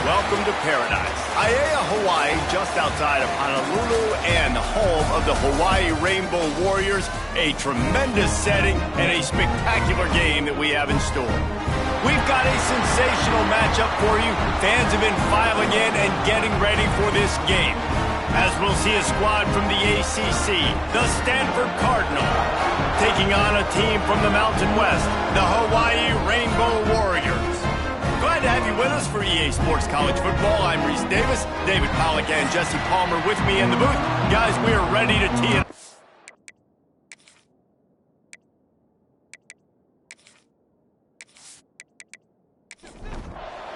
welcome to paradise. Aiea, Hawaii, just outside of Honolulu and the home of the Hawaii Rainbow Warriors. A tremendous setting and a spectacular game that we have in store. We've got a sensational matchup for you. Fans have been filing in and getting ready for this game, as we'll see a squad from the ACC, the Stanford Cardinal, taking on a team from the Mountain West, the Hawaii Rainbow Warriors. Glad to have you with us for EA Sports College Football. I'm Reese Davis, David Pollack and Jesse Palmer with me in the booth. Guys, we are ready to tee it.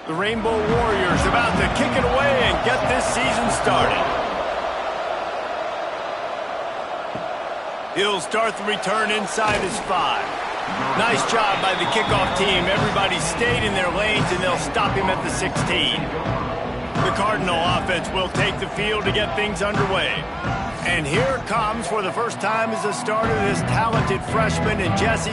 The Rainbow Warriors about to kick it away and get this season started. He'll start the return inside his 5. Nice job by the kickoff team. Everybody stayed in their lanes, and they'll stop him at the 16. The Cardinal offense will take the field to get things underway. And here comes, for the first time as a starter, this talented freshman. And Jesse,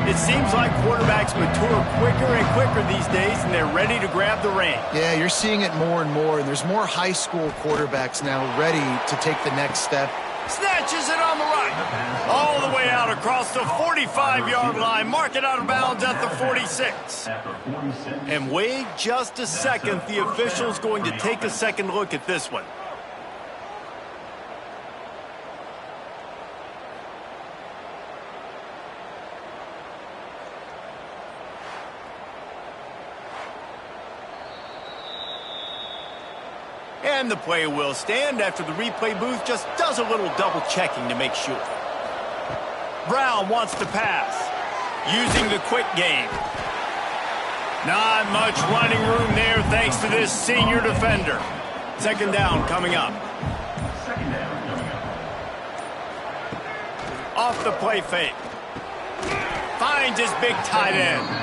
it seems like quarterbacks mature quicker and quicker these days, and they're ready to grab the reins. Yeah, you're seeing it more and more, and there's more high school quarterbacks now ready to take the next step. Snatches it on the right. All the way out across the 45-yard line. Mark it out of bounds at the 46. And wait just a second. The official's going to take a second look at this one. And the play will stand after the replay booth just does a little double checking to make sure. Brown wants to pass, using the quick game. Not much running room there thanks to this senior defender. Second down coming up. Off the play fake. Finds his big tight end.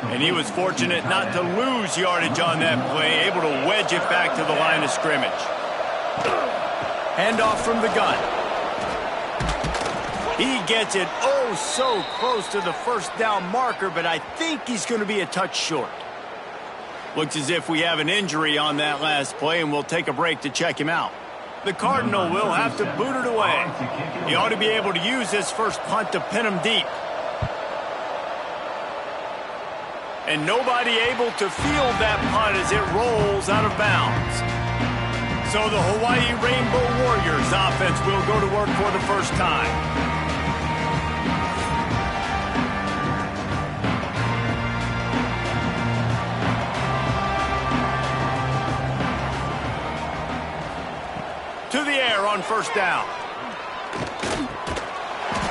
And he was fortunate not to lose yardage on that play, able to wedge it back to the line of scrimmage. Handoff from the gun. He gets it oh so close to the first down marker, but I think he's going to be a touch short. Looks as if we have an injury on that last play, and we'll take a break to check him out. The Cardinal will have to boot it away. He ought to be able to use this first punt to pin him deep. And nobody able to field that punt as it rolls out of bounds. So the Hawaii Rainbow Warriors offense will go to work for the first time. To the air on first down.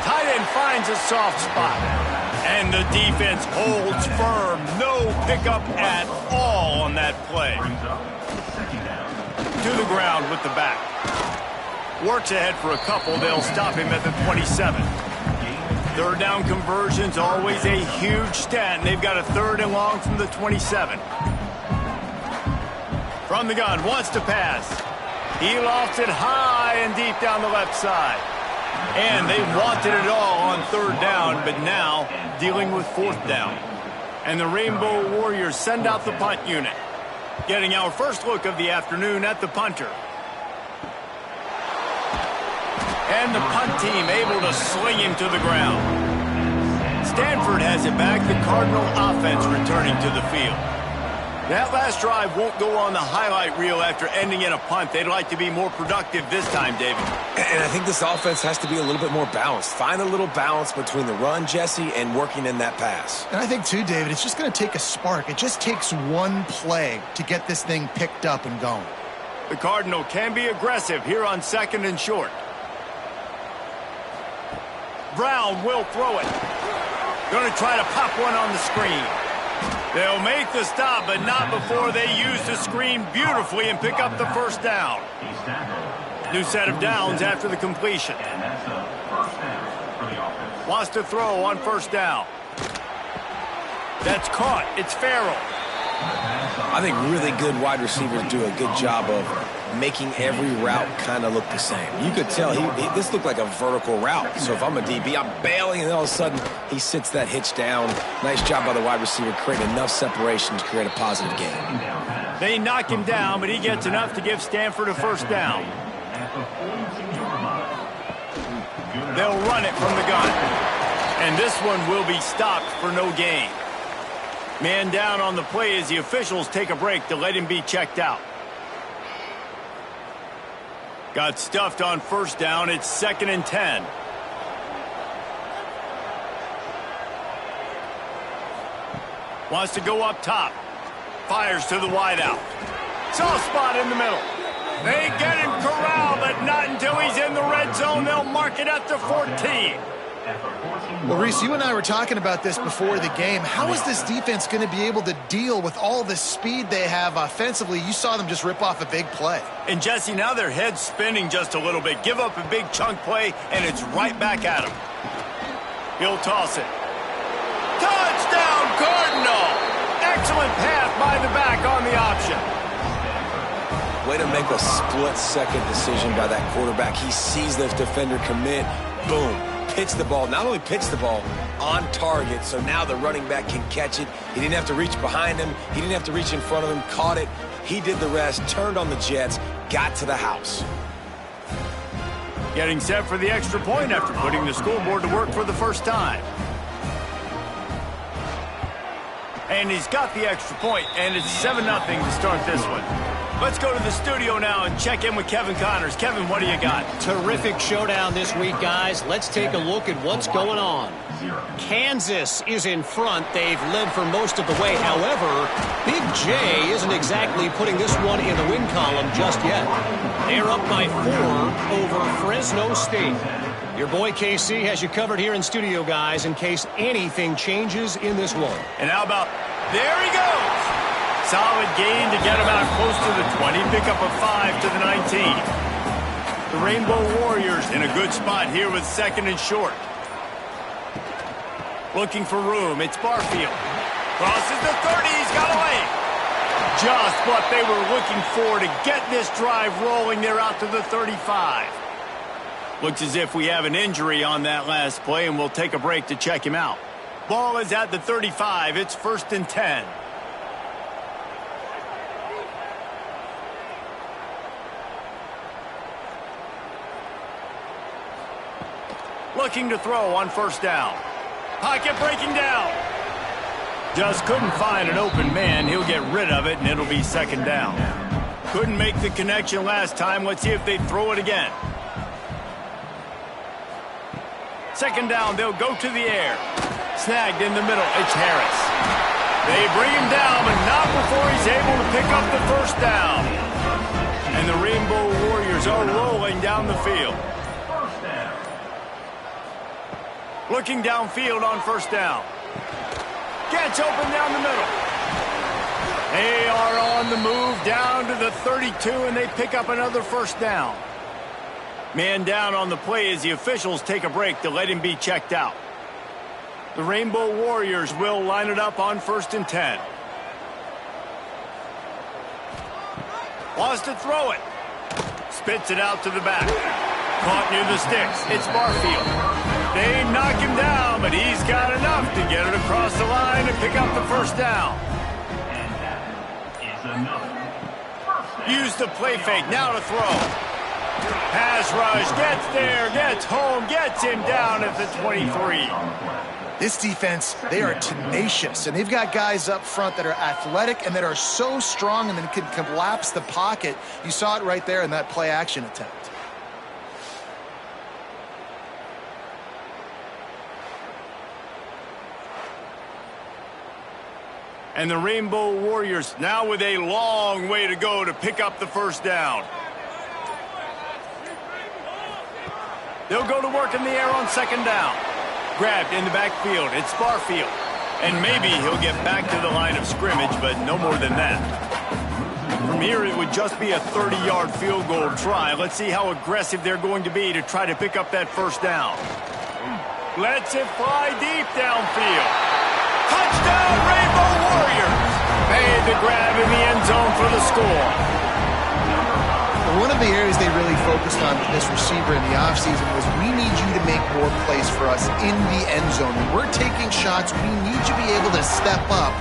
Tight end finds a soft spot. And the defense holds firm. No pickup at all on that play. To the ground with the back. Works ahead for a couple. They'll stop him at the 27. Third down conversion's always a huge stat, and they've got a third and long from the 27. From the gun, wants to pass. He lofts it high and deep down the left side. And they wanted it all on third down, but now dealing with fourth down. And the Rainbow Warriors send out the punt unit. Getting our first look of the afternoon at the punter. And the punt team able to sling him to the ground. Stanford has it back, the Cardinal offense returning to the field. That last drive won't go on the highlight reel after ending in a punt. They'd like to be more productive this time, David. And I think this offense has to be a little bit more balanced. Find a little balance between the run, Jesse, and working in that pass. And I think, too, David, it's just going to take a spark. It just takes one play to get this thing picked up and going. The Cardinal can be aggressive here on second and short. Brown will throw it. Going to try to pop one on the screen. They'll make the stop, but not before they use the screen beautifully and pick up the first down. New set of downs after the completion. Wants to throw on first down. That's caught. It's Farrell. I think really good wide receivers do a good job of making every route kind of look the same. You could tell this looked like a vertical route. So if I'm a DB, I'm bailing, and all of a sudden he sits that hitch down. Nice job by the wide receiver, creating enough separation to create a positive gain. They knock him down, but he gets enough to give Stanford a first down. They'll run it from the gun. And this one will be stopped for no gain. Man down on the play as the officials take a break to let him be checked out. Got stuffed on first down. It's 2nd and 10. Wants to go up top. Fires to the wideout. Soft spot in the middle. They get him corralled, but not until he's in the red zone. They'll mark it at the 14. Well, Reese, you and I were talking about this before the game. How is this defense going to be able to deal with all the speed they have offensively? You saw them just rip off a big play. And, Jesse, now their head's spinning just a little bit. Give up a big chunk play, and it's right back at him. He'll toss it. Touchdown, Cardinal! Excellent pass by the back on the option. Way to make a split-second decision by that quarterback. He sees the defender commit. Boom. Pitch the ball. Not only pitch the ball, on target. So now the running back can catch it. He didn't have to reach behind him. He didn't have to reach in front of him. Caught it. He did the rest. Turned on the Jets. Got to the house. Getting set for the extra point after putting the scoreboard to work for the first time. And he's got the extra point, and it's 7-0 to start this one. Let's go to the studio now and check in with Kevin Connors. Kevin, what do you got? Terrific showdown this week, guys. Let's take a look at what's going on. Kansas is in front. They've led for most of the way. However, Big J isn't exactly putting this one in the win column just yet. They're up by 4 over Fresno State. Your boy KC has you covered here in studio, guys, in case anything changes in this one. And how about, there he goes. Solid gain to get him out close to the 20. Pick up a 5 to the 19. The Rainbow Warriors in a good spot here with 2nd and short. Looking for room. It's Barfield. Crosses the 30. He's got away. Just what they were looking for to get this drive rolling. They're out to the 35. Looks as if we have an injury on that last play, and we'll take a break to check him out. Ball is at the 35. It's 1st and 10. Looking to throw on first down. Pocket breaking down. Just couldn't find an open man. He'll get rid of it, and it'll be 2nd down. Couldn't make the connection last time. Let's see if they throw it again. 2nd down, they'll go to the air. Snagged in the middle, it's Harris. They bring him down, but not before he's able to pick up the first down. And the Rainbow Warriors are rolling down the field. Looking downfield on first down. Gets open down the middle. They are on the move down to the 32, and they pick up another first down. Man down on the play as the officials take a break to let him be checked out. The Rainbow Warriors will line it up on 1st and 10. Wants to throw it. Spits it out to the back. Caught near the sticks. It's Barfield. They knock him down, but he's got enough to get it across the line and pick up the first down. Use the play fake. Now to throw. Pass rush. Gets there. Gets home. Gets him down at the 23. This defense, they are tenacious, and they've got guys up front that are athletic and that are so strong and then can collapse the pocket. You saw it right there in that play-action attempt. And the Rainbow Warriors now with a long way to go to pick up the first down. They'll go to work in the air on 2nd down. Grabbed in the backfield. It's Barfield. And maybe he'll get back to the line of scrimmage, but no more than that. From here, it would just be a 30-yard field goal try. Let's see how aggressive they're going to be to try to pick up that first down. Lets it fly deep downfield. Touchdown, Rainbow Warriors! Made the grab in the end zone for the score. One of the areas they really focused on with this receiver in the offseason was we need you to make more plays for us in the end zone. When we're taking shots, we need you to be able to step up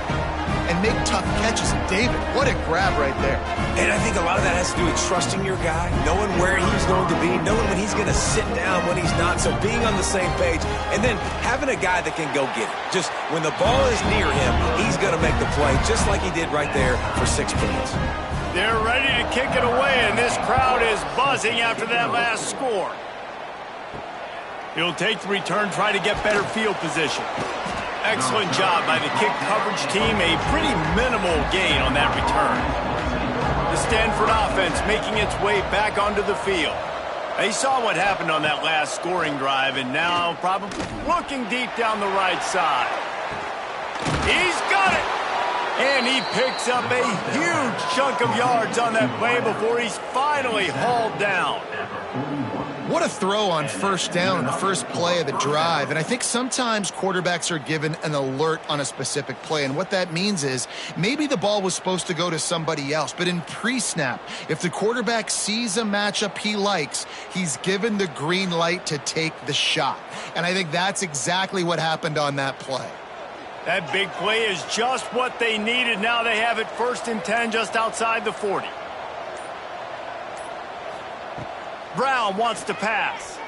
and make tough catches. David, what a grab right there. And I think a lot of that has to do with trusting your guy, knowing where he's going to be, knowing when he's going to sit down, when he's not, so being on the same page, and then having a guy that can go get it. Just when the ball is near him, he's going to make the play, just like he did right there for 6 points. They're ready to kick it away, and this crowd is buzzing after that last score. He'll take the return, try to get better field position. Excellent job by the kick coverage team. A pretty minimal gain on that return. The Stanford offense making its way back onto the field. They saw what happened on that last scoring drive, and now probably looking deep down the right side. He's got it! And he picks up a huge chunk of yards on that play before he's finally hauled down. What a throw on first down in the first play of the drive. And I think sometimes quarterbacks are given an alert on a specific play. And what that means is maybe the ball was supposed to go to somebody else. But in pre-snap, if the quarterback sees a matchup he likes, he's given the green light to take the shot. And I think that's exactly what happened on that play. That big play is just what they needed. Now they have it 1st and 10 just outside the 40. Brown wants to pass.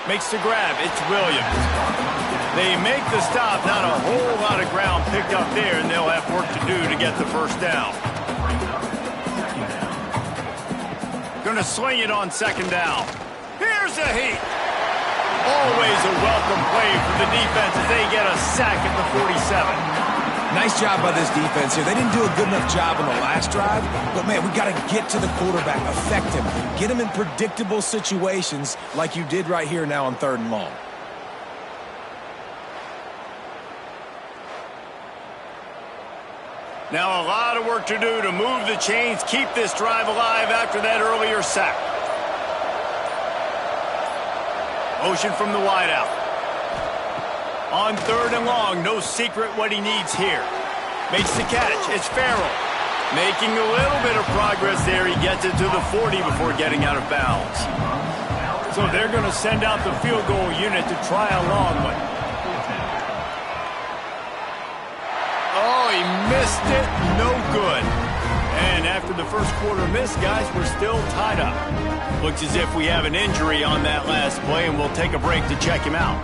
Makes the grab. It's Williams. They make the stop. Not a whole lot of ground picked up there, and they'll have work to do to get the first down. Going to sling it on 2nd down. Here's a heat. Always a welcome play for the defense as they get a sack at the 47. Nice job by this defense here. They didn't do a good enough job on the last drive, but, man, we got to get to the quarterback, affect him, get him in predictable situations like you did right here now on 3rd and long. Now a lot of work to do to move the chains, keep this drive alive after that earlier sack. Motion from the wideout. On 3rd and long, no secret what he needs here. Makes the catch. It's Farrell. Making a little bit of progress there. He gets it to the 40 before getting out of bounds. So they're going to send out the field goal unit to try a long one. Oh, he missed it. No good. And after the first quarter miss, guys, we're still tied up. Looks as if we have an injury on that last play, and we'll take a break to check him out.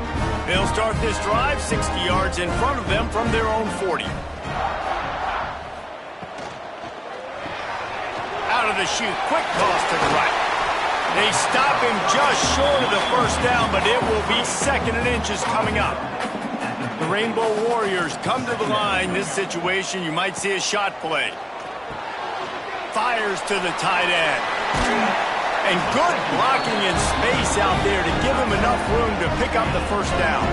They'll start this drive 60 yards in front of them from their own 40. Out of the chute, quick toss to the right. They stop him just short of the first down, but it will be 2nd and inches coming up. The Rainbow Warriors come to the line. This situation, you might see a shot play. Fires to the tight end. And good blocking in space out there to give him enough room to pick up the first down.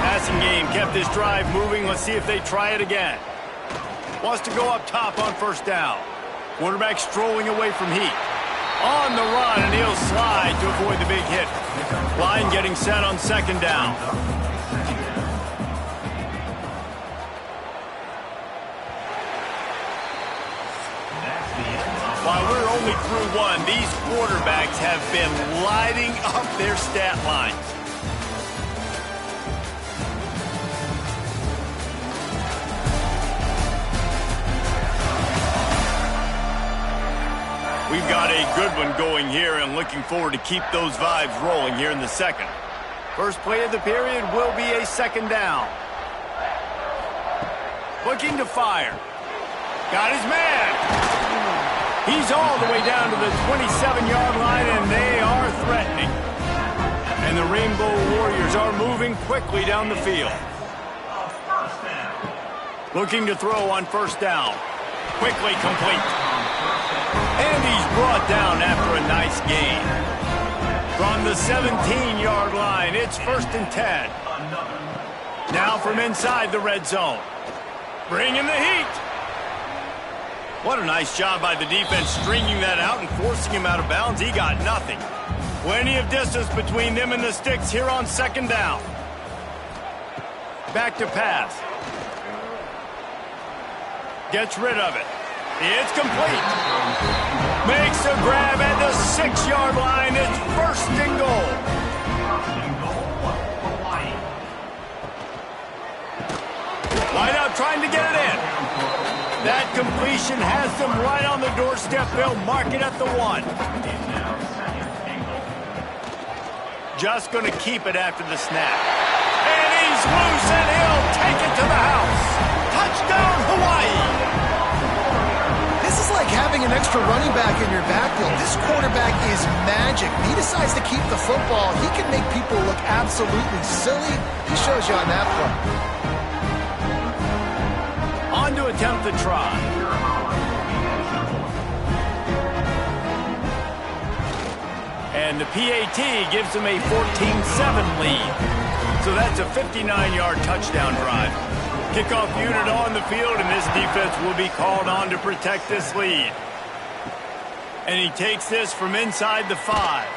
Passing game kept this drive moving. Let's see if they try it again. Wants to go up top on 1st down. Quarterback strolling away from heat. On the run, and he'll slide to avoid the big hit. Line getting set on 2nd down. While we're only through one, these quarterbacks have been lighting up their stat lines. We've got a good one going here and looking forward to keep those vibes rolling here in the 2nd. First play of the period will be a 2nd down. Looking to fire. Got his man. He's all the way down to the 27-yard line, and they are threatening. And the Rainbow Warriors are moving quickly down the field. Looking to throw on 1st down. Quickly complete. And he's brought down after a nice gain. From the 17-yard line, it's 1st and 10. Now from inside the red zone. Bringing the heat. What a nice job by the defense stringing that out and forcing him out of bounds. He got nothing. Plenty of distance between them and the sticks here on 2nd down. Back to pass. Gets rid of it. It's complete. Makes a grab at the 6-yard line. It's 1st and goal. Wide out trying to get it in. That completion has them right on the doorstep. They'll mark it at the 1. Just going to keep it after the snap. And he's loose, and he'll take it to the house. Touchdown, Hawaii! This is like having an extra running back in your backfield. This quarterback is magic. He decides to keep the football. He can make people look absolutely silly. He shows you on that play. On to attempt the try. And the PAT gives him a 14-7 lead. So that's a 59-yard touchdown drive. Kickoff unit on the field, and this defense will be called on to protect this lead. And he takes this from inside the 5.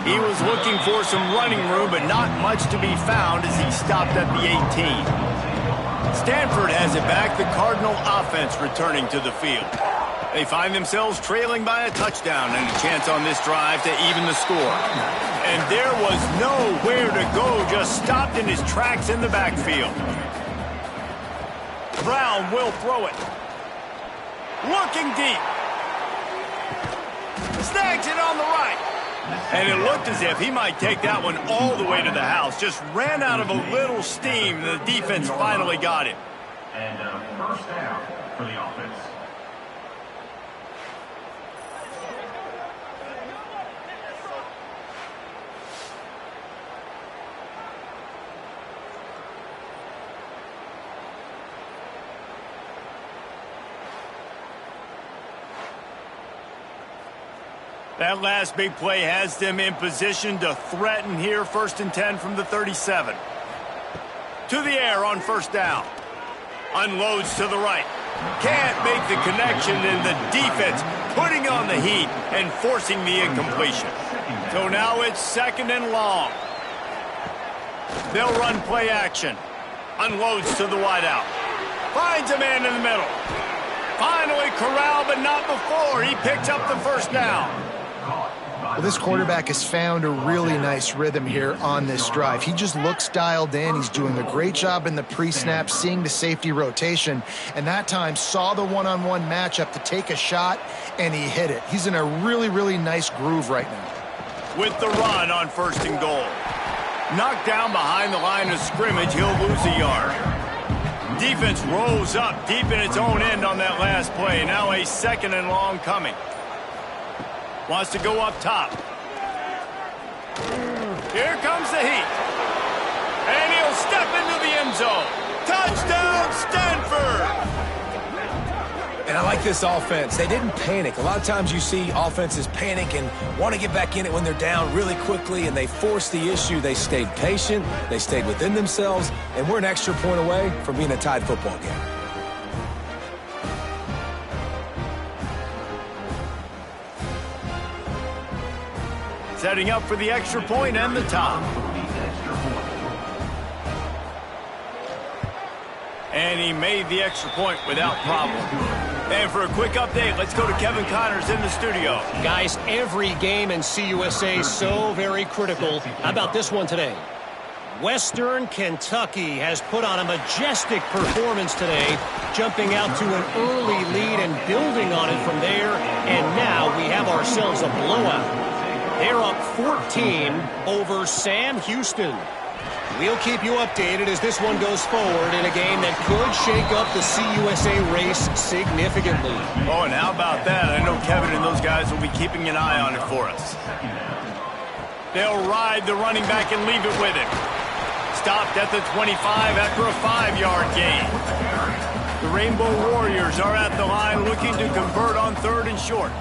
He was looking for some running room, but not much to be found as he stopped at the 18. Stanford has it back, the Cardinal offense returning to the field. They find themselves trailing by a touchdown and a chance on this drive to even the score. And there was nowhere to go, just stopped in his tracks in the backfield. Brown will throw it. Looking deep. Snags it on the right. And it looked as if he might take that one all the way to the house. Just ran out of a little steam. The defense finally got him. And first down for the offense. That last big play has them in position to threaten here. 1st and 10 from the 37. To the air on first down. Unloads to the right. Can't make the connection, and the defense putting on the heat and forcing the incompletion. So now it's 2nd and long. They'll run play action. Unloads to the wideout. Finds a man in the middle. Finally corralled, but not before. He picks up the first down. Well, this quarterback has found a really nice rhythm here on this drive. He just looks dialed in. He's doing a great job in the pre-snap, seeing the safety rotation, and that time saw the one-on-one matchup to take a shot, and he hit it. He's in a really, really nice groove right now. With the run on 1st and goal. Knocked down behind the line of scrimmage, he'll lose a yard. Defense rolls up deep in its own end on that last play. Now a 2nd and long coming. Wants to go up top. Here comes the heat. And he'll step into the end zone. Touchdown, Stanford! And I like this offense. They didn't panic. A lot of times you see offenses panic and want to get back in it when they're down really quickly, and they forced the issue. They stayed patient. They stayed within themselves, and we're an extra point away from being a tied football game. Setting up for the extra point and the top. And he made the extra point without problem. And for a quick update, let's go to Kevin Connors in the studio. Guys, every game in CUSA is so very critical. How about this one today? Western Kentucky has put on a majestic performance today, jumping out to an early lead and building on it from there. And now we have ourselves a blowout. They're up 14 over Sam Houston. We'll keep you updated as this one goes forward in a game that could shake up the CUSA race significantly. Oh, and how about that? I know Kevin and those guys will be keeping an eye on it for us. They'll ride the running back and leave it with him. Stopped at the 25 after a 5-yard gain. The Rainbow Warriors are at the line looking to convert on 3rd and short.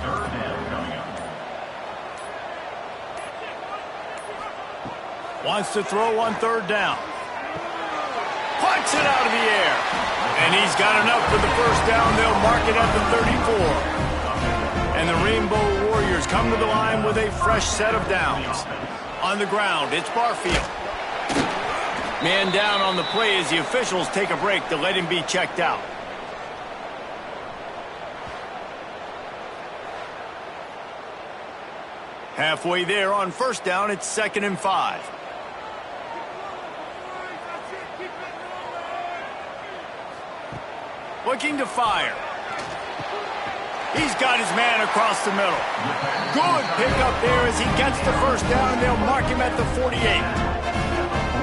Wants to throw on 3rd down. Punts it out of the air. And he's got enough for the first down. They'll mark it at the 34. And the Rainbow Warriors come to the line with a fresh set of downs. On the ground, it's Barfield. Man down on the play as the officials take a break to let him be checked out. Halfway there on first down, it's 2nd and 5. Looking to fire. He's got his man across the middle. Good pickup there as he gets the first down. They'll mark him at the 48.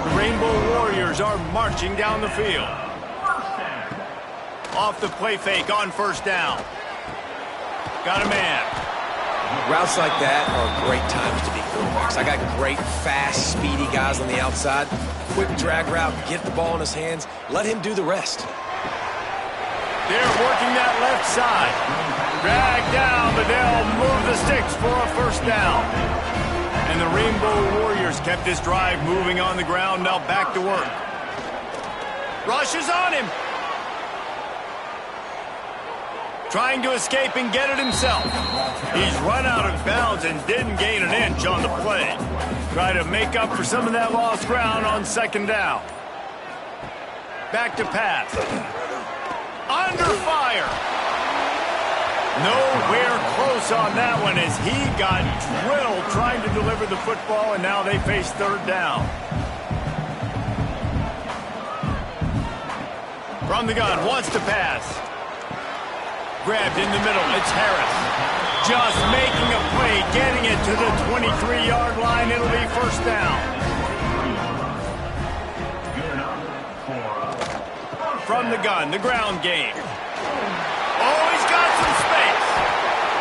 The Rainbow Warriors are marching down the field. Off the play fake on first down. Got a man. Routes like that are great times to be quarterbacks. I got great, fast, speedy guys on the outside. Quick drag route, get the ball in his hands, let him do the rest. They're working that left side. Drag down, but they'll move the sticks for a first down. And the Rainbow Warriors kept this drive moving on the ground. Now back to work. Rushes on him. Trying to escape and get it himself. He's run out of bounds and didn't gain an inch on the play. Try to make up for some of that lost ground on second down. Back to pass. Under fire. Nowhere close on that one as he got drilled trying to deliver the football, and now they face third down. From the gun, wants to pass. Grabbed in the middle, it's Harris. Just making a play, getting it to the 23-yard line. It'll be first down. From the gun, the ground game. Oh, he's got some space.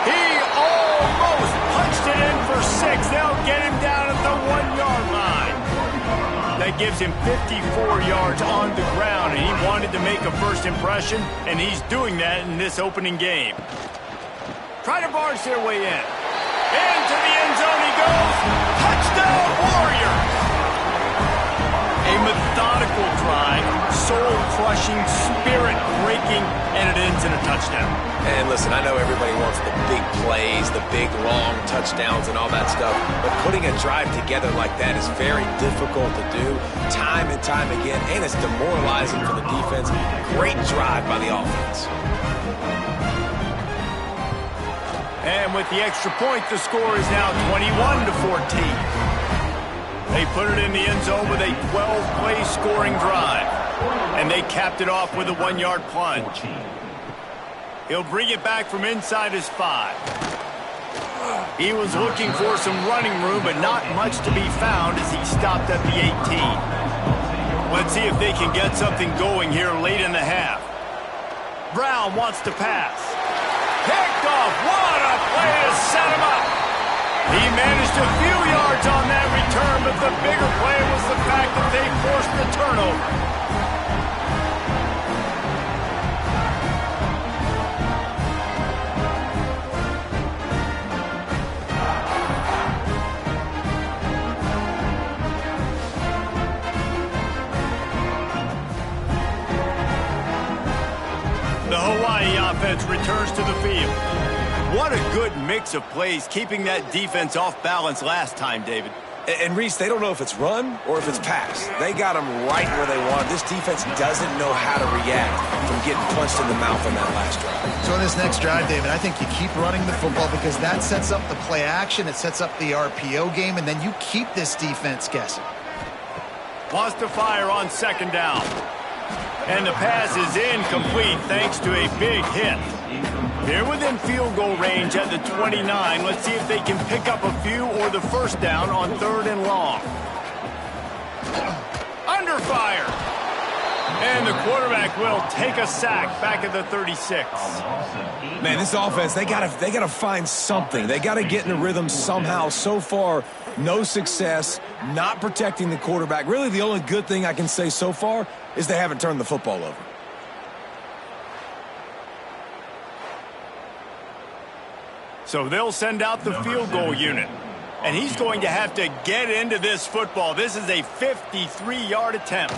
He almost punched it in for 6. They'll get him down at the 1-yard line. That gives him 54 yards on the ground, and he wanted to make a first impression, and he's doing that in this opening game. Try to barge their way in. Into the end zone he goes. Touchdown, Warriors! A methodical drive, soul-crushing, spirit-breaking, and it ends in a touchdown. And listen, I know everybody wants the big plays, the big, long touchdowns and all that stuff, but putting a drive together like that is very difficult to do time and time again, and it's demoralizing for the defense. Great drive by the offense. And with the extra point, the score is now 21-14. They put it in the end zone with a 12-play scoring drive. And they capped it off with a 1-yard plunge. He'll bring it back from inside his 5. He was looking for some running room, but not much to be found as he stopped at the 18. Let's see if they can get something going here late in the half. Brown wants to pass. Picked off. What a play to set him up. He managed a few yards on that return, but the bigger play was the fact that they forced the turnover. The Hawaii offense returns to the field. What a good mix of plays, keeping that defense off balance last time, David. And Reese, they don't know if it's run or if it's pass. They got them right where they want. This defense doesn't know how to react from getting punched in the mouth on that last drive. So in this next drive, David, I think you keep running the football because that sets up the play action, it sets up the RPO game, and then you keep this defense guessing. Wants to fire on second down. And the pass is incomplete thanks to a big hit. They're within field goal range at the 29. Let's see if they can pick up a few or the first down on third and long. Under fire. And the quarterback will take a sack back at the 36. Man, this offense, they gotta find something. They gotta get in a rhythm somehow. So far, no success, not protecting the quarterback. Really, the only good thing I can say so far is they haven't turned the football over. So they'll send out the field goal unit. And he's going to have to get into this football. This is a 53-yard attempt.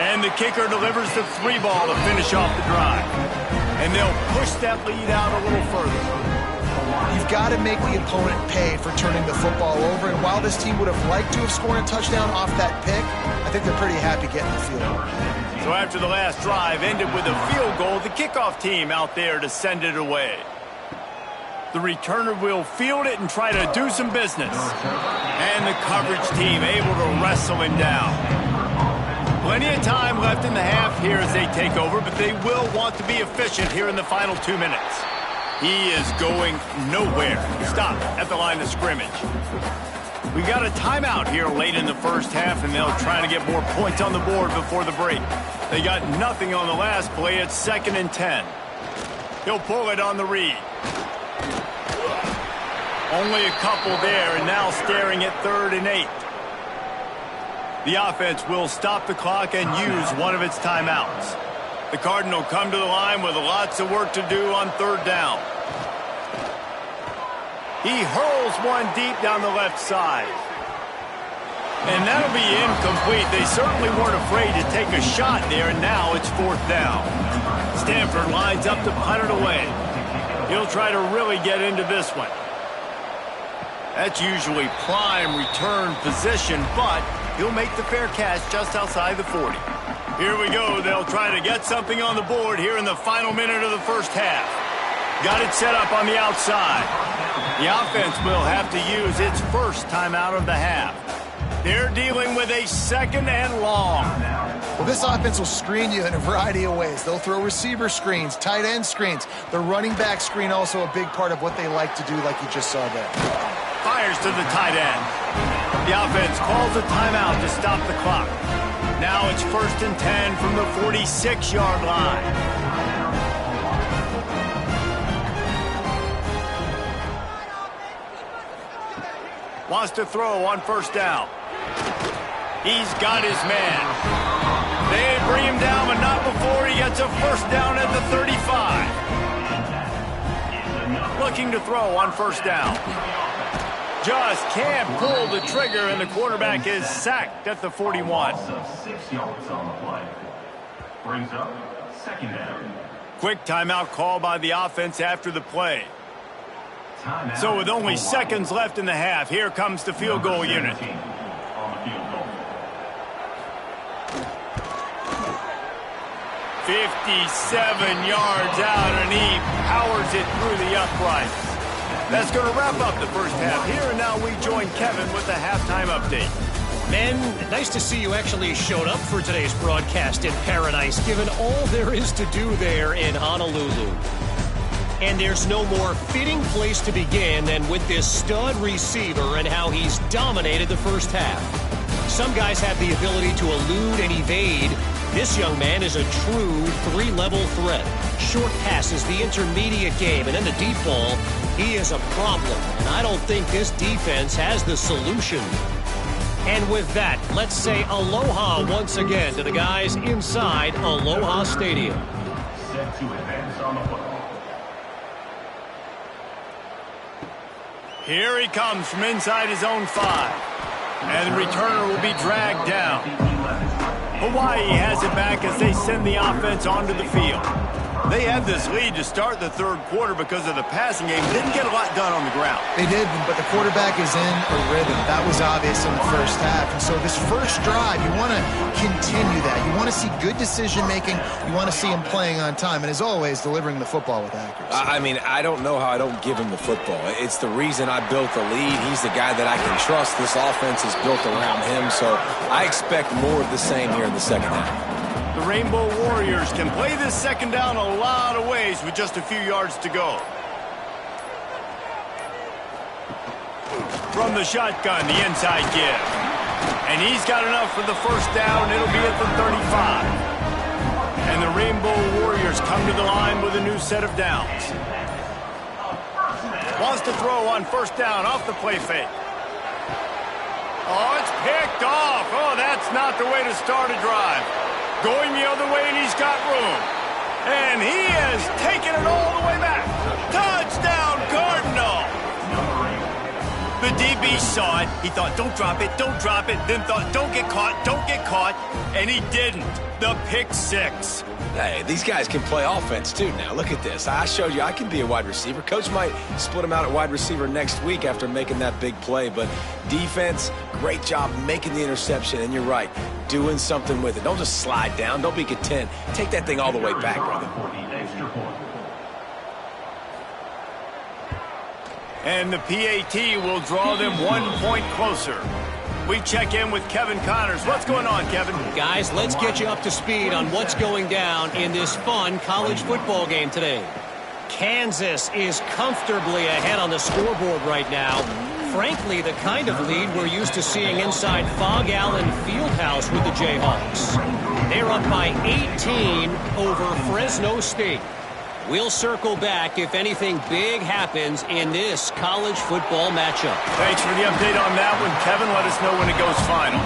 And the kicker delivers the 3-ball to finish off the drive. And they'll push that lead out a little further. You've got to make the opponent pay for turning the football over. And while this team would have liked to have scored a touchdown off that pick, I think they're pretty happy getting the field goal. So after the last drive ended with a field goal, the kickoff team out there to send it away. The returner will field it and try to do some business. And the coverage team able to wrestle him down. Plenty of time left in the half here as they take over, but they will want to be efficient here in the final 2 minutes. He is going nowhere. Stop at the line of scrimmage. We got a timeout here late in the first half, and they'll try to get more points on the board before the break. They got nothing on the last play. It's 2nd and 10. He'll pull it on the read. Only a couple there, and now staring at 3rd and 8. The offense will stop the clock and use one of its timeouts. The Cardinal come to the line with lots of work to do on 3rd down. He hurls one deep down the left side. And that'll be incomplete. They certainly weren't afraid to take a shot there, and now it's 4th down. Stanford lines up to punt it away. He'll try to really get into this one. That's usually prime return position, but he'll make the fair catch just outside the 40. Here we go. They'll try to get something on the board here in the final minute of the first half. Got it set up on the outside. The offense will have to use its first timeout of the half. They're dealing with a 2nd and long. Well, this offense will screen you in a variety of ways. They'll throw receiver screens, tight end screens. The running back screen also a big part of what they like to do, like you just saw there. Fires to the tight end. The offense calls a timeout to stop the clock. Now it's 1st and 10 from the 46-yard line. Wants to throw on 1st down. He's got his man. They bring him down, but not before he gets a 1st down at the 35. Looking to throw on 1st down. Just can't pull the trigger, and the quarterback is sacked at the 41. 6 yards on the play. Brings up 2nd down. Quick timeout call by the offense after the play. So with only seconds left in the half, here comes the field goal unit. 57 yards out, and he powers it through the uprights. That's going to wrap up the first half here, and now we join Kevin with the halftime update. Men, nice to see you actually showed up for today's broadcast in paradise, given all there is to do there in Honolulu. And there's no more fitting place to begin than with this stud receiver and how he's dominated the first half. Some guys have the ability to elude and evade. This young man is a true 3-level threat. Short passes, the intermediate game, and then the deep ball. He is a problem, and I don't think this defense has the solution. And with that, let's say aloha once again to the guys inside Aloha Stadium. Set to advance on the football. Here he comes from inside his own 5. And the returner will be dragged down. Hawaii has it back as they send the offense onto the field. They had this lead to start the 3rd quarter because of the passing game. Didn't get a lot done on the ground. They did, but the quarterback is in a rhythm. That was obvious in the first half. And so this first drive, you want to continue that. You want to see good decision-making. You want to see him playing on time. And as always, delivering the football with accuracy. I mean, I don't know how I don't give him the football. It's the reason I built the lead. He's the guy that I can trust. This offense is built around him. So I expect more of the same here in the second half. The Rainbow Warriors can play this 2nd down a lot of ways with just a few yards to go. From the shotgun, the inside give. And he's got enough for the 1st down. It'll be at the 35. And the Rainbow Warriors come to the line with a new set of downs. Wants to throw on 1st down off the play fake. Oh, it's picked off. Oh, that's not the way to start a drive. Going the other way, and he's got room. And he has taken it all the way back. Touchdown, Cardinal! The DB saw it. He thought, don't drop it, then thought, don't get caught, and he didn't. The pick 6. Hey, these guys can play offense, too, now. Look at this. I showed you I can be a wide receiver. Coach might split him out at wide receiver next week after making that big play. But defense, great job making the interception. And you're right, doing something with it. Don't just slide down. Don't be content. Take that thing all the way back, brother. And the PAT will draw them 1 point closer. We check in with Kevin Connors. What's going on, Kevin? Guys, let's get you up to speed on what's going down in this fun college football game today. Kansas is comfortably ahead on the scoreboard right now. Frankly, the kind of lead we're used to seeing inside Fog Allen Fieldhouse with the Jayhawks. They're up by 18 over Fresno State. We'll circle back if anything big happens in this college football matchup. Thanks for the update on that one, Kevin. Let us know when it goes final.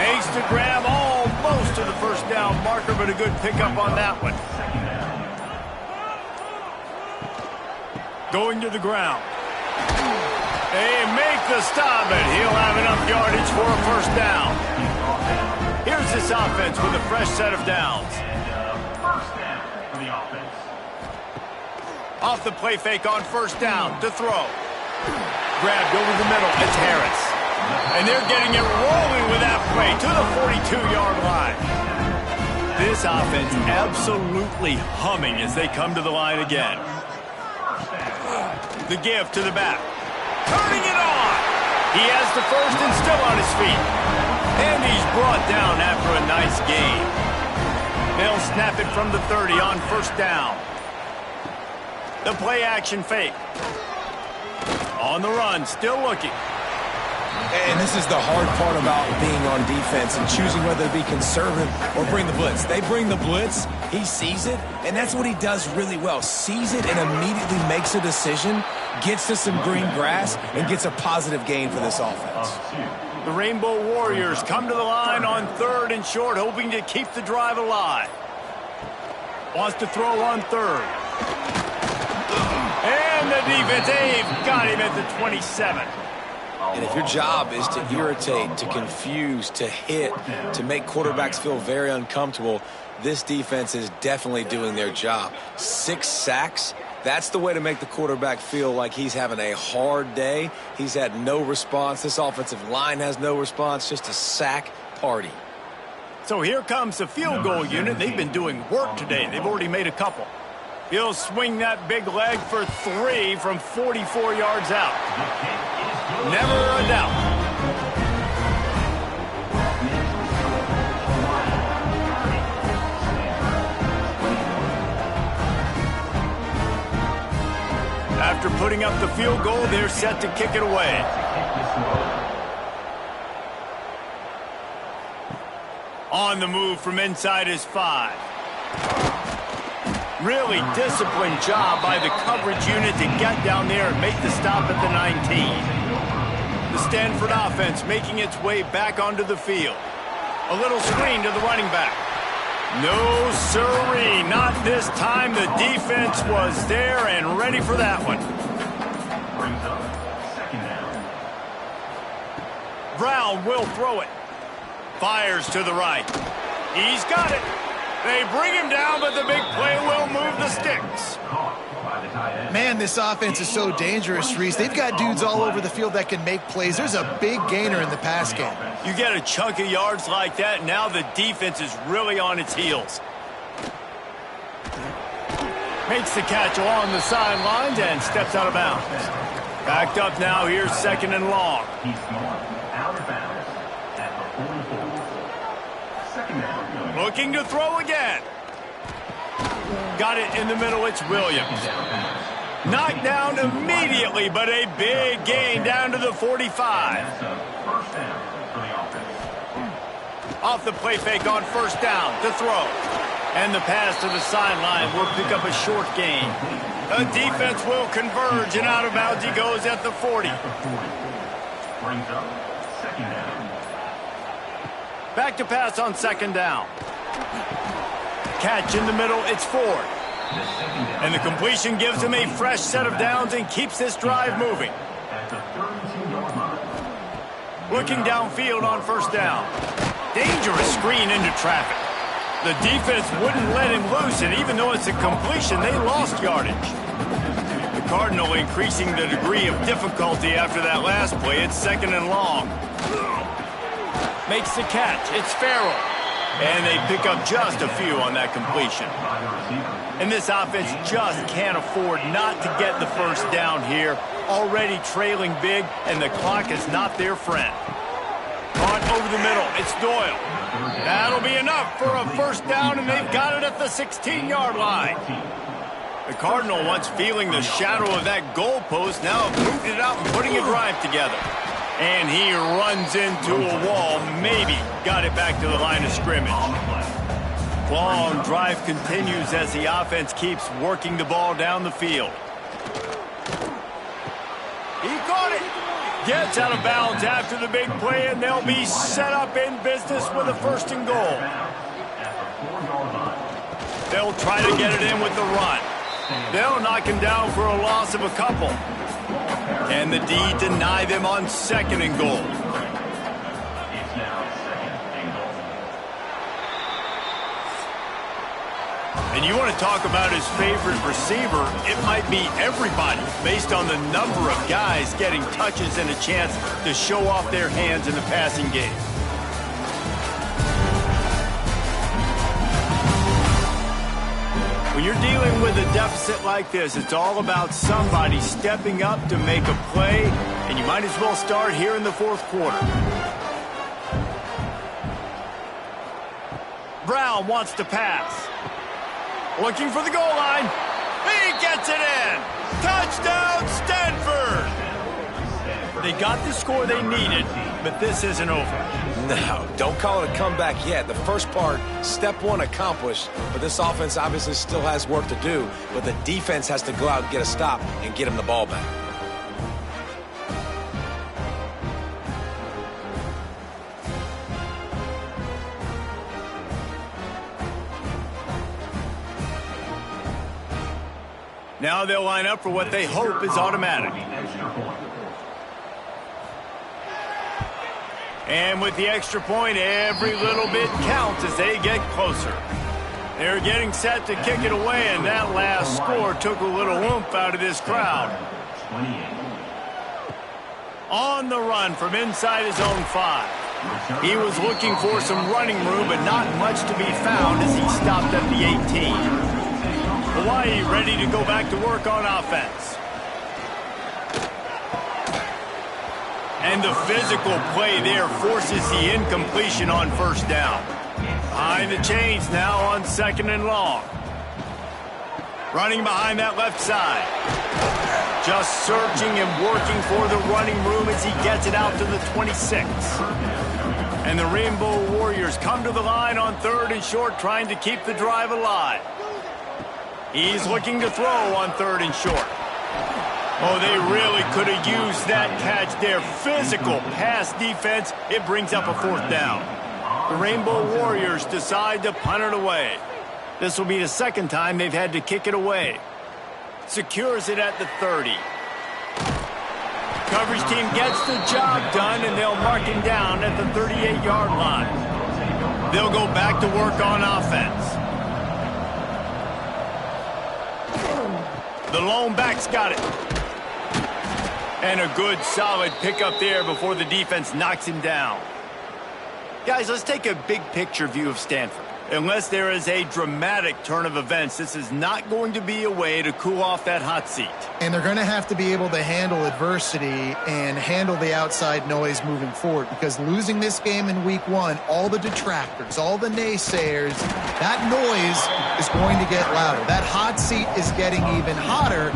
Makes the grab almost to the first down marker, but a good pickup on that one. Going to the ground. They make the stop, and he'll have enough yardage for a first down. Here's this offense with a fresh set of downs. First down for the offense. Off the play fake on first down to throw. Grabbed over the middle. It's Harris. And they're getting it rolling with that play to the 42-yard line. This offense absolutely humming as they come to the line again. The give to the back. Turning it on. He has the first and still on his feet. And he's brought down after a nice gain. They'll snap it from the 30 on first down. The play action fake. On the run, still looking. And this is the hard part about being on defense and choosing whether to be conservative or bring the blitz. They bring the blitz, he sees it, and that's what he does really well. Sees it and immediately makes a decision, gets to some green grass, and gets a positive gain for this offense. The Rainbow Warriors come to the line on third and short, hoping to keep the drive alive. Wants to throw on third. And the defense, they've got him at the 27. And if your job is to irritate, to confuse, to hit, to make quarterbacks feel very uncomfortable, this defense is definitely doing their job. 6 sacks, that's the way to make the quarterback feel like he's having a hard day. He's had no response. This offensive line has no response, just a sack party. So here comes the field goal unit. They've been doing work today. They've already made a couple. He'll swing that big leg for 3 from 44 yards out. Never a doubt. After putting up the field goal, they're set to kick it away. On the move from inside his 5. Really disciplined job by the coverage unit to get down there and make the stop at the 19. The Stanford offense making its way back onto the field. A little screen to the running back. No siree, not this time. The defense was there and ready for that one. Brings up second down. Brown will throw it. Fires to the right. He's got it. They bring him down, but the big play will move the sticks. Man, this offense is so dangerous, Reese. They've got dudes all over the field that can make plays. There's a big gainer in the pass game. You get a chunk of yards like that, now the defense is really on its heels. Makes the catch along the sidelines and steps out of bounds. Backed up now, here's second and long. He's gone out of bounds at the 44. Second down. Looking to throw again. Got it in the middle, it's Williams. Knocked down immediately, but a big gain down to the 45. First down for the offense. Off the play fake on first down to throw. And the pass to the sideline will pick up a short gain. The defense will converge, and out of bounds he goes at the 40. Brings up second down. Back to pass on second down. Catch in the middle, it's Ford. And the completion gives him a fresh set of downs and keeps this drive moving. At the 32-yard line. Looking downfield on first down. Dangerous screen into traffic. The defense wouldn't let him loose, and even though it's a completion, they lost yardage. The Cardinal increasing the degree of difficulty after that last play. It's second and long. Makes the catch. It's Farrell. And they pick up just a few on that completion. And this offense just can't afford not to get the first down here. Already trailing big, and the clock is not their friend. Caught over the middle. It's Doyle. That'll be enough for a first down, and they've got it at the 16-yard line. The Cardinal, once feeling the shadow of that goalpost, now have moved it out and putting a drive together. And he runs into a wall, maybe got it back to the line of scrimmage. Long drive continues as the offense keeps working the ball down the field. He caught it. Gets out of bounds after the big play, and they'll be set up in business with a 1st and goal. They'll try to get it in with the run. They'll knock him down for a loss of a couple. And the D deny them on 2nd and goal. And you want to talk about his favorite receiver, it might be everybody based on the number of guys getting touches and a chance to show off their hands in the passing game. When you're dealing with a deficit like this, it's all about somebody stepping up to make a play, and you might as well start here in the 4th quarter. Brown wants to pass. Looking for the goal line. He gets it in. Touchdown, Stanford! They got the score they needed, but this isn't over. No, don't call it a comeback yet. The first part, step 1 accomplished, but this offense obviously still has work to do, but the defense has to go out and get a stop and get him the ball back. Now they'll line up for what they hope is automatic. And with the extra point, every little bit counts as they get closer. They're getting set to kick it away, and that last score took a little oomph out of this crowd. On the run from inside his own 5. He was looking for some running room, but not much to be found as he stopped at the 18. Hawaii ready to go back to work on offense. And the physical play there forces the incompletion on 1st down. Behind the chains now on 2nd and long. Running behind that left side. Just searching and working for the running room as he gets it out to the 26. And the Rainbow Warriors come to the line on 3rd and short, trying to keep the drive alive. He's looking to throw on 3rd and short. Oh, they really could have used that catch there. Physical pass defense. It brings up a 4th down. The Rainbow Warriors decide to punt it away. This will be the 2nd time they've had to kick it away. Secures it at the 30. Coverage team gets the job done, and they'll mark him down at the 38-yard line. They'll go back to work on offense. The lone back's got it. And a good, solid pickup there before the defense knocks him down. Guys, let's take a big picture view of Stanford. Unless there is a dramatic turn of events, this is not going to be a way to cool off that hot seat. And they're going to have to be able to handle adversity and handle the outside noise moving forward, because losing this game in week 1, all the detractors, all the naysayers, that noise is going to get louder. That hot seat is getting even hotter.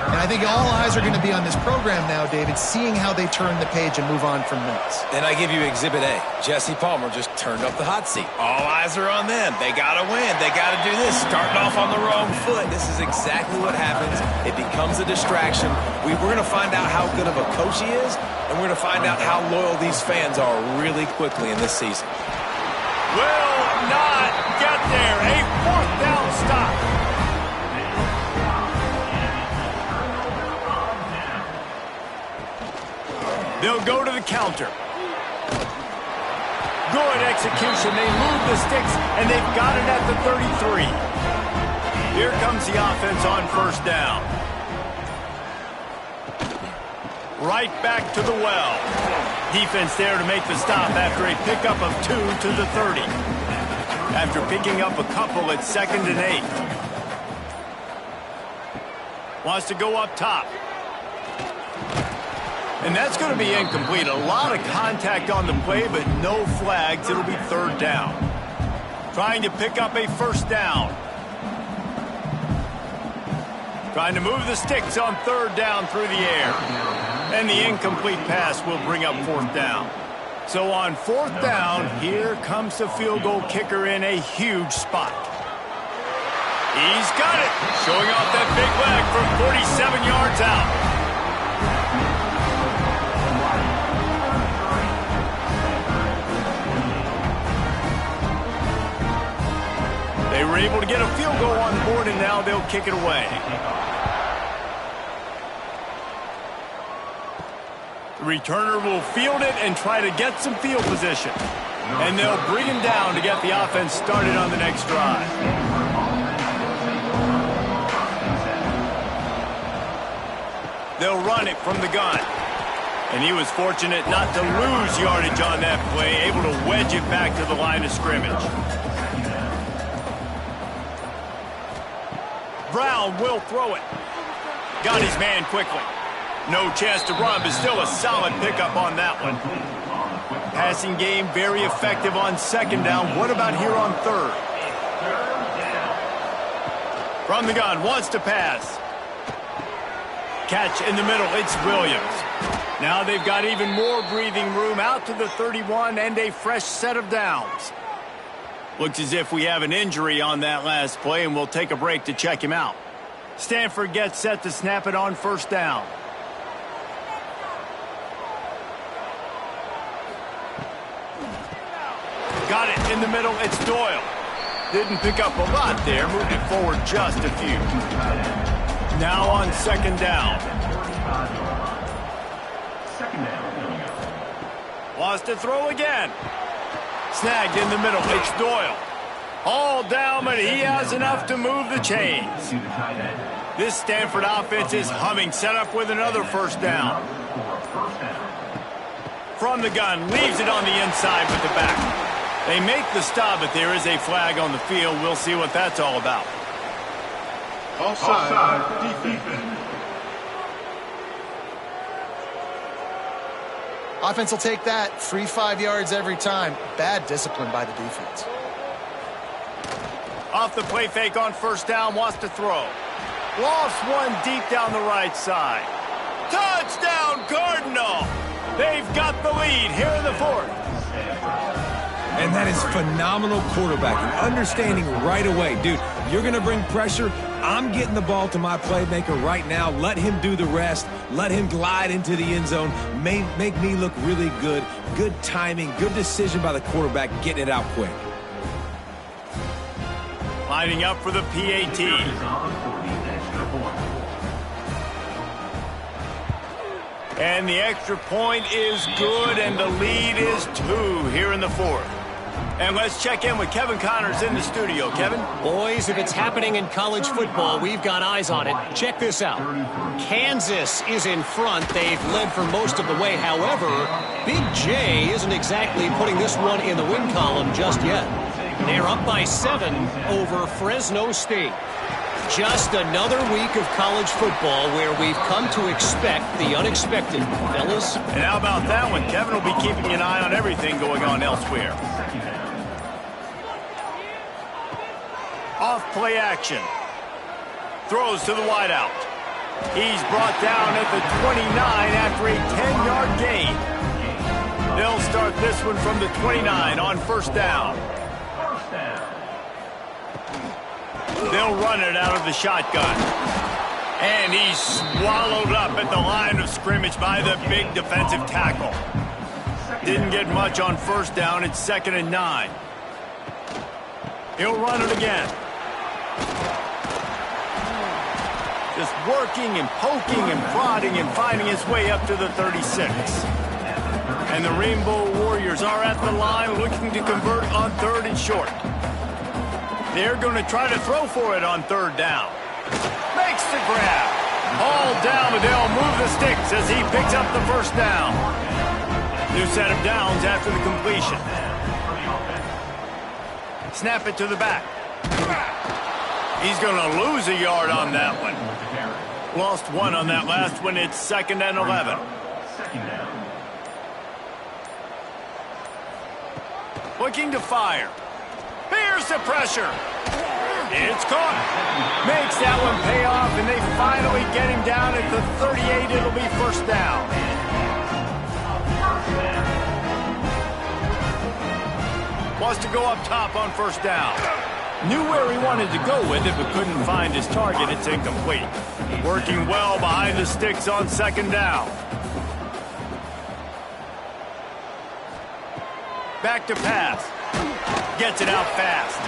And I think all eyes are going to be on this program now, David, seeing how they turn the page and move on from this. And I give you Exhibit A. Jesse Palmer just turned up the hot seat. All eyes are on them. They got to win. They got to do this. Starting off on the wrong foot. This is exactly what happens. It becomes a distraction. We're going to find out how good of a coach he is, and we're going to find out how loyal these fans are really quickly in this season. Will not get there. A 4th down stop. They'll go to the counter. Good execution. They move the sticks, and they've got it at the 33. Here comes the offense on 1st down. Right back to the well. Defense there to make the stop after a pickup of 2 to the 30. After picking up a couple at 2nd and 8. Wants to go up top. And that's going to be incomplete. A lot of contact on the play, but no flags. It'll be third down. Trying to pick up a first down. Trying to move the sticks on third down through the air. And the incomplete pass will bring up fourth down. So on fourth down, here comes the field goal kicker in a huge spot. He's got it. Showing off that big leg from 47 yards out. They were able to get a field goal on the board, and now they'll kick it away. The returner will field it and try to get some field position. And they'll bring him down to get the offense started on the next drive. They'll run it from the gun. And he was fortunate not to lose yardage on that play, able to wedge it back to the line of scrimmage. Brown will throw it. Got his man quickly. No chance to run, but still a solid pickup on that one. Passing game very effective on second down. What about here on third? From the gun, wants to pass. Catch in the middle, it's Williams. Now they've got even more breathing room out to the 31 and a fresh set of downs. Looks as if we have an injury on that last play, and we'll take a break to check him out. Stanford gets set to snap it on first down. Got it in the middle, it's Doyle. Didn't pick up a lot there, moved it forward just a few. Now on second down. Wants to throw again. Snagged in the middle, it's Doyle. All down, but he has enough to move the chains. This Stanford offense is humming, set up with another first down. From the gun, leaves it on the inside with the back. They make the stop, but there is a flag on the field. We'll see what that's all about. Offside, defense. Offense will take that. Free 5 yards every time. Bad discipline by the defense. Off the play fake on first down, wants to throw. Lost one deep down the right side. Touchdown, Cardinal! They've got the lead here in the fourth. And that is phenomenal quarterbacking. Understanding right away, dude, you're going to bring pressure. I'm getting the ball to my playmaker right now. Let him do the rest. Let him glide into the end zone. Make me look really good. Good timing, good decision by the quarterback, getting it out quick. Lining up for the PAT. And the extra point is good, and the lead is 2 here in the fourth. And let's check in with Kevin Connors in the studio. Kevin? Boys, if it's happening in college football, we've got eyes on it. Check this out. Kansas is in front. They've led for most of the way. However, Big J isn't exactly putting this one in the win column just yet. They're up by 7 over Fresno State. Just another week of college football where we've come to expect the unexpected, fellas. And how about that one? Kevin will be keeping an eye on everything going on elsewhere. Off play action. Throws to the wideout. He's brought down at the 29 after a 10-yard gain. They'll start this one from the 29 on first down. They'll run it out of the shotgun. And he's swallowed up at the line of scrimmage by the big defensive tackle. Didn't get much on first down. It's 2nd and 9. He'll run it again. Just working and poking and prodding and finding his way up to the 36. And the Rainbow Warriors are at the line looking to convert on 3rd and short. They're going to try to throw for it on 3rd down. Makes the grab. All down, but they'll move the sticks as he picks up the first down. New set of downs after the completion. Snap it to the back. He's going to lose a yard on that one. Lost 1 on that last one. It's 2nd and 11. second down. Looking to fire. Here's the pressure. It's caught. Makes that one pay off, and they finally get him down at the 38. It'll be first down. Wants to go up top on first down. Knew where he wanted to go with it, but couldn't find his target. It's incomplete. Working well behind the sticks on second down. Back to pass. Gets it out fast.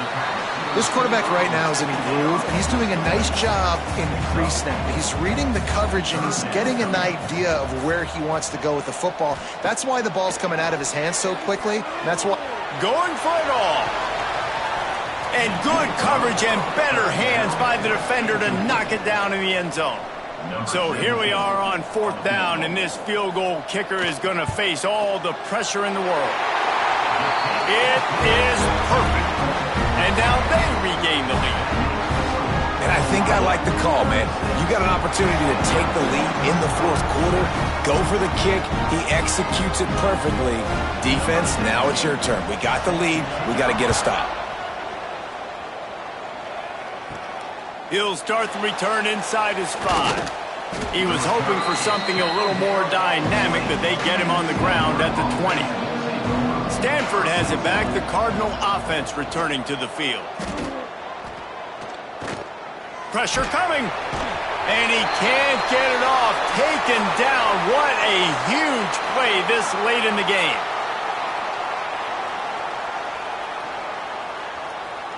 This quarterback right now is in a groove, and he's doing a nice job in pre-snap. He's reading the coverage, and he's getting an idea of where he wants to go with the football. That's why the ball's coming out of his hands so quickly. That's why. Going for it all. And good coverage and better hands by the defender to knock it down in the end zone. So here we are on fourth down, and this field goal kicker is going to face all the pressure in the world. It is perfect. And now they regain the lead. And I think I like the call, man. You got an opportunity to take the lead in the fourth quarter. Go for the kick. He executes it perfectly. Defense, now it's your turn. We got the lead. We got to get a stop. He'll start the return inside his 5. He was hoping for something a little more dynamic, but they get him on the ground at the 20. Stanford has it back. The Cardinal offense returning to the field. Pressure coming. And he can't get it off. Taken down. What a huge play this late in the game.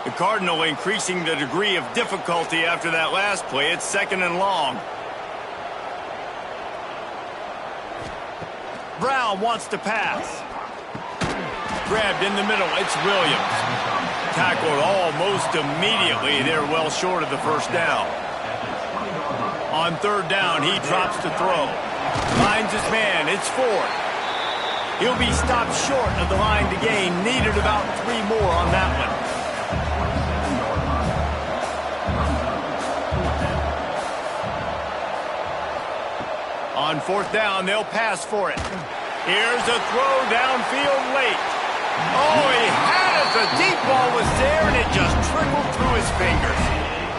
The Cardinal increasing the degree of difficulty after that last play. It's second and long. Brown wants to pass. Grabbed in the middle. It's Williams. Tackled almost immediately. They're well short of the first down. On third down, he drops to throw. Finds his man. It's Ford. He'll be stopped short of the line to gain. Needed about 3 more on that one. On fourth down, they'll pass for it. Here's a throw downfield late. Oh, he had it. The deep ball was there, and it just trickled through his fingers.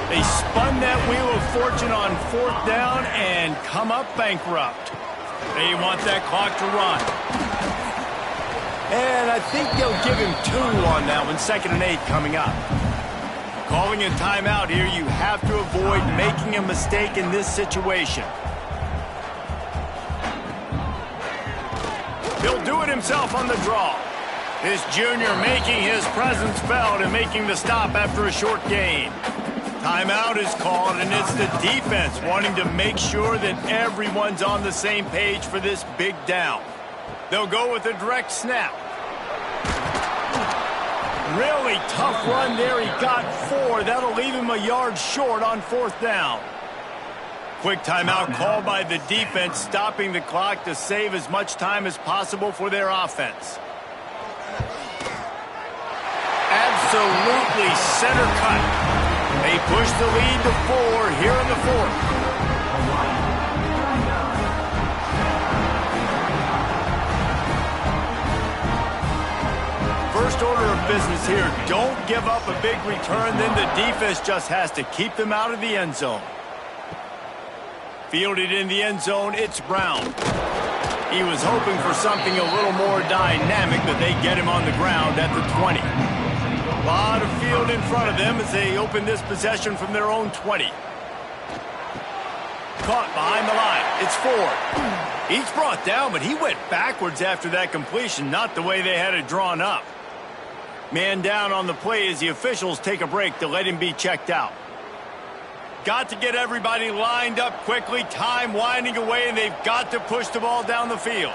They spun that wheel of fortune on fourth down and come up bankrupt. They want that clock to run. And I think they'll give him 2 on that one. 2nd and 8 coming up. Calling a timeout here. You have to avoid making a mistake in this situation. He'll do it himself on the draw. This junior making his presence felt and making the stop after a short gain. Timeout is called, and it's the defense wanting to make sure that everyone's on the same page for this big down. They'll go with a direct snap. Really tough run there. He got 4. That'll leave him a yard short on fourth down. Quick timeout called by the defense, stopping the clock to save as much time as possible for their offense. Absolutely center cut. They push the lead to 4 here in the fourth. First order of business here, don't give up a big return, then the defense just has to keep them out of the end zone. Fielded in the end zone, it's Brown. He was hoping for something a little more dynamic, but they get him on the ground at the 20. A lot of field in front of them as they open this possession from their own 20. Caught behind the line. It's Ford. He's brought down, but he went backwards after that completion, not the way they had it drawn up. Man down on the play as the officials take a break to let him be checked out. Got to get everybody lined up quickly. Time winding away, and they've got to push the ball down the field.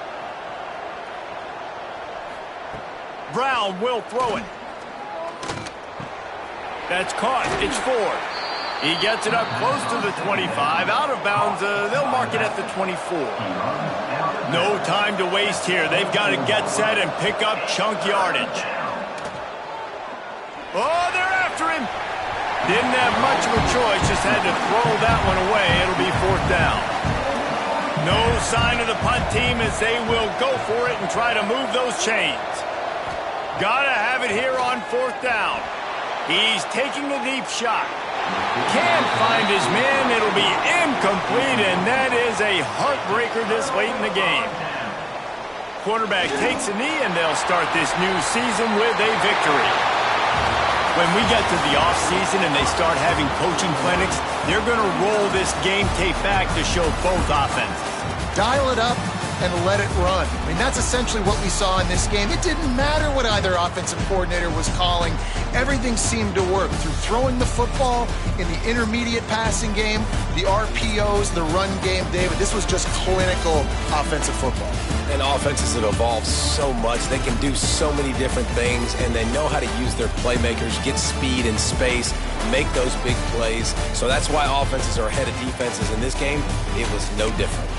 Brown will throw it. That's caught. It's Ford. He gets it up close to the 25. Out of bounds. They'll mark it at the 24. No time to waste here. They've got to get set and pick up chunk yardage. Oh, they're after him. Didn't have much of a choice, just had to throw that one away. It'll be fourth down. No sign of the punt team as they will go for it and try to move those chains. Gotta have it here on 4th down. He's taking a deep shot. Can't find his man. It'll be incomplete, and that is a heartbreaker this late in the game. Quarterback takes a knee, and they'll start this new season with a victory. When we get to the offseason and they start having coaching clinics, they're going to roll this game tape back to show both offenses. Dial it up and let it run. I mean, that's essentially what we saw in this game. It didn't matter what either offensive coordinator was calling. Everything seemed to work through throwing the football in the intermediate passing game, the RPOs, the run game. David, this was just clinical offensive football. And offenses have evolved so much. They can do so many different things, and they know how to use their playmakers, get speed and space, make those big plays. So that's why offenses are ahead of defenses. In this game, it was no different.